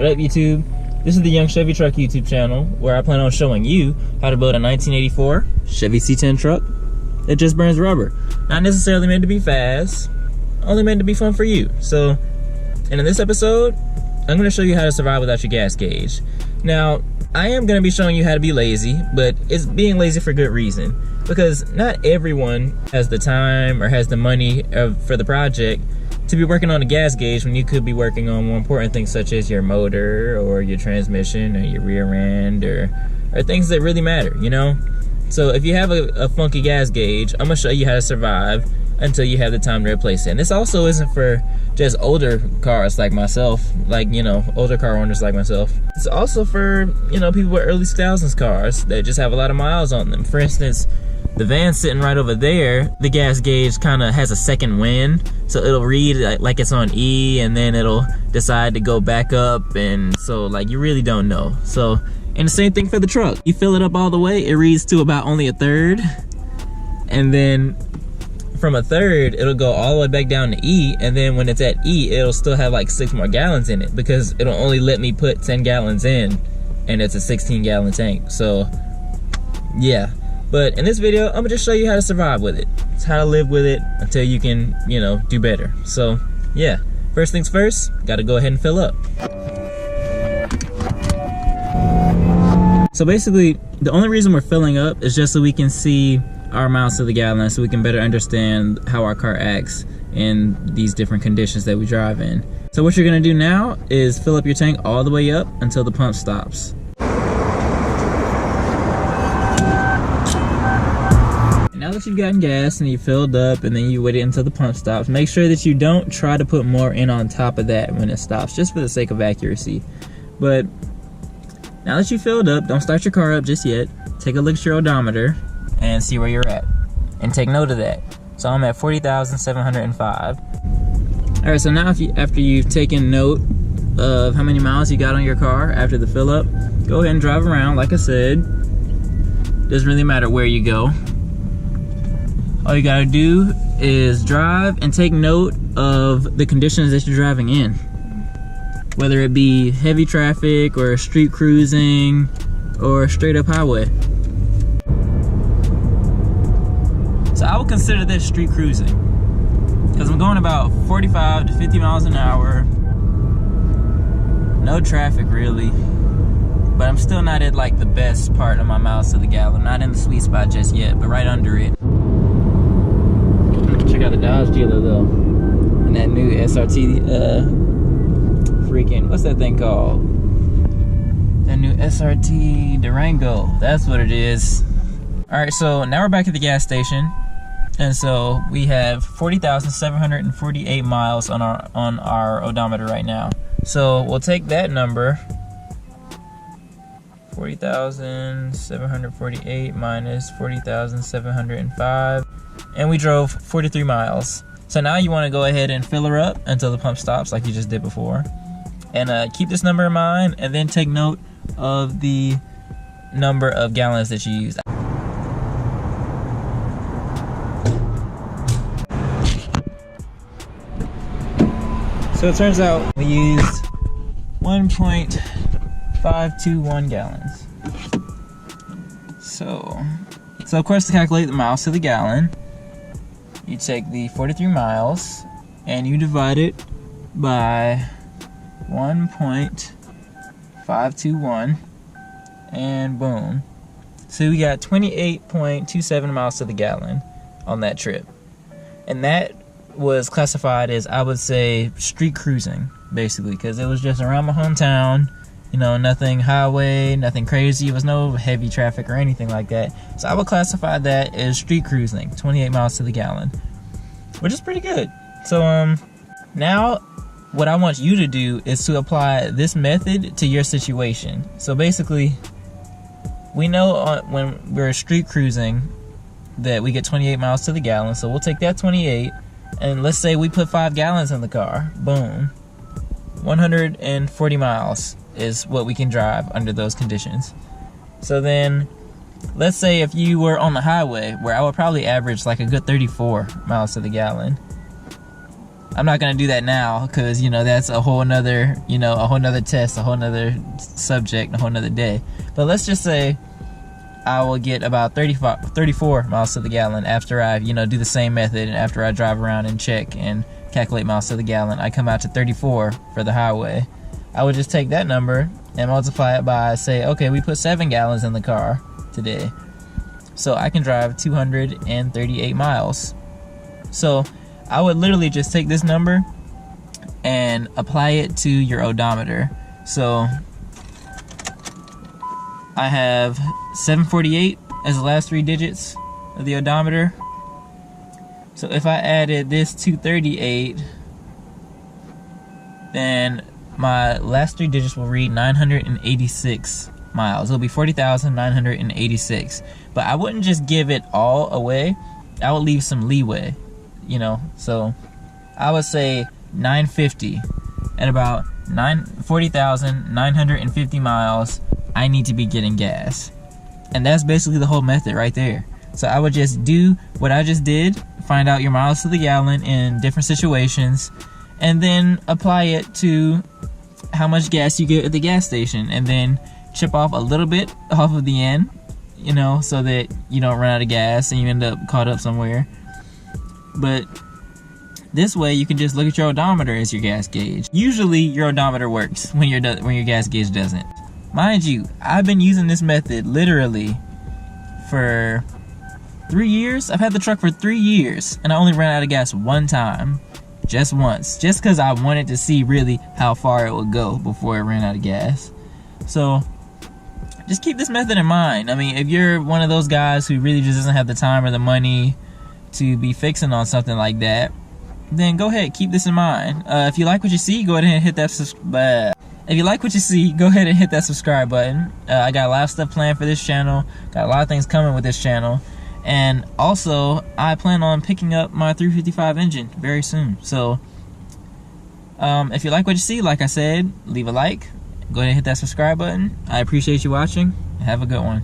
What up, YouTube? This is the Young Chevy Truck YouTube channel, where I plan on showing you how to build a 1984 Chevy C10 truck that just burns rubber. Not necessarily meant to be fast, only meant to be fun for you. So, and in this episode, I'm gonna show you how to survive without your gas gauge. Now, I am gonna be showing you how to be lazy, but it's being lazy for good reason. Because not everyone has the time or has the money for the project to be working on a gas gauge when you could be working on more important things such as your motor or your transmission or your rear end or things that really matter, you know? So if you have a funky gas gauge, I'm gonna show you how to survive until you have the time to replace it. And this also isn't for just older cars like myself, like, you know, older car owners like myself. It's also for, you know, people with early 2000s cars that just have a lot of miles on them. For instance, the van sitting right over there, the gas gauge kind of has a second wind, so it'll read like it's on E, and then it'll decide to go back up, and so like you really don't know. So, and the same thing for the truck. You fill it up all the way, it reads to about only a third, and then from a third, it'll go all the way back down to E, and then when it's at E, it'll still have like 6 more gallons in it, because it'll only let me put 10 gallons in, and it's a 16-gallon tank. So, yeah. But in this video, I'm gonna just show you how to survive with it. It's how to live with it until you can, you know, do better. So, yeah. First things first, gotta go ahead and fill up. So basically, the only reason we're filling up is just so we can see our miles to the gallon, so we can better understand how our car acts in these different conditions that we drive in. So what you're gonna do now is fill up your tank all the way up until the pump stops. Now that you've gotten gas and you filled up and then you wait until the pump stops, make sure that you don't try to put more in on top of that when it stops, just for the sake of accuracy. But now that you filled up, don't start your car up just yet. Take a look at your odometer and see where you're at. And take note of that. So I'm at 40,705. Alright, so now after you've taken note of how many miles you got on your car after the fill up, go ahead and drive around. Like I said, doesn't really matter where you go. All you gotta do is drive and take note of the conditions that you're driving in. Whether it be heavy traffic or street cruising or straight up highway. So I would consider this street cruising, because I'm going about 45 to 50 miles an hour. No traffic really, but I'm still not at like the best part of my miles to the gallon. Not in the sweet spot just yet, but right under it. Check out the Dodge dealer though, and that new SRT, freaking, what's that thing called? That new SRT Durango, that's what it is. All right, so now we're back at the gas station, and so we have 40,748 miles on our odometer right now. So we'll take that number, 40,748 minus 40,705. And we drove 43 miles. So now you want to go ahead and fill her up until the pump stops, like you just did before. And keep this number in mind, and then take note of the number of gallons that you use. So it turns out we used 1.521 gallons. So of course, to calculate the miles to the gallon, you take the 43 miles and you divide it by 1.521, and boom. So we got 28.27 miles to the gallon on that trip. And that was classified as, I would say, street cruising, basically, because it was just around my hometown. You know, nothing highway, nothing crazy. It was no heavy traffic or anything like that. So I would classify that as street cruising, 28 miles to the gallon, which is pretty good. So now what I want you to do is to apply this method to your situation. So basically, we know when we're street cruising that we get 28 miles to the gallon. So we'll take that 28, and let's say we put 5 gallons in the car. Boom. 140 miles is what we can drive under those conditions. So then, let's say if you were on the highway, where I would probably average like a good 34 miles to the gallon, I'm not gonna do that now because, you know, that's a whole nother, you know, a whole nother test, a whole nother subject, a whole nother day. But let's just say I will get about 34 miles to the gallon after I, you know, do the same method, and after I drive around and check and calculate miles to the gallon, I come out to 34 for the highway. I would just take that number and multiply it by, say, okay, we put 7 gallons in the car today, so I can drive 238 miles. So I would literally just take this number and apply it to your odometer. So I have 748 as the last 3 digits of the odometer. So if I added this 238, then my last 3 digits will read 986 miles. It'll be 40,986. But I wouldn't just give it all away. I would leave some leeway, you know. So I would say 950. At about 40,950 miles, I need to be getting gas. And that's basically the whole method right there. So I would just do what I just did, find out your miles to the gallon in different situations, and then apply it to how much gas you get at the gas station, and then chip off a little bit off of the end, you know, so that you don't run out of gas and you end up caught up somewhere. But this way you can just look at your odometer as your gas gauge. Usually your odometer works when your gas gauge doesn't. Mind you, I've been using this method literally for 3 years. I've had the truck for 3 years, and I only ran out of gas one time. Just once. Just because I wanted to see really how far it would go before it ran out of gas. So just keep this method in mind. I mean, if you're one of those guys who really just doesn't have the time or the money to be fixing on something like that, then go ahead, keep this in mind. If you like what you see, go ahead and hit that subscribe. If you like what you see, go ahead and hit that subscribe button. I got a lot of stuff planned for this channel. Got a lot of things coming with this channel. And also, I plan on picking up my 355 engine very soon. So, if you like what you see, like I said, leave a like. Go ahead and hit that subscribe button. I appreciate you watching. Have a good one.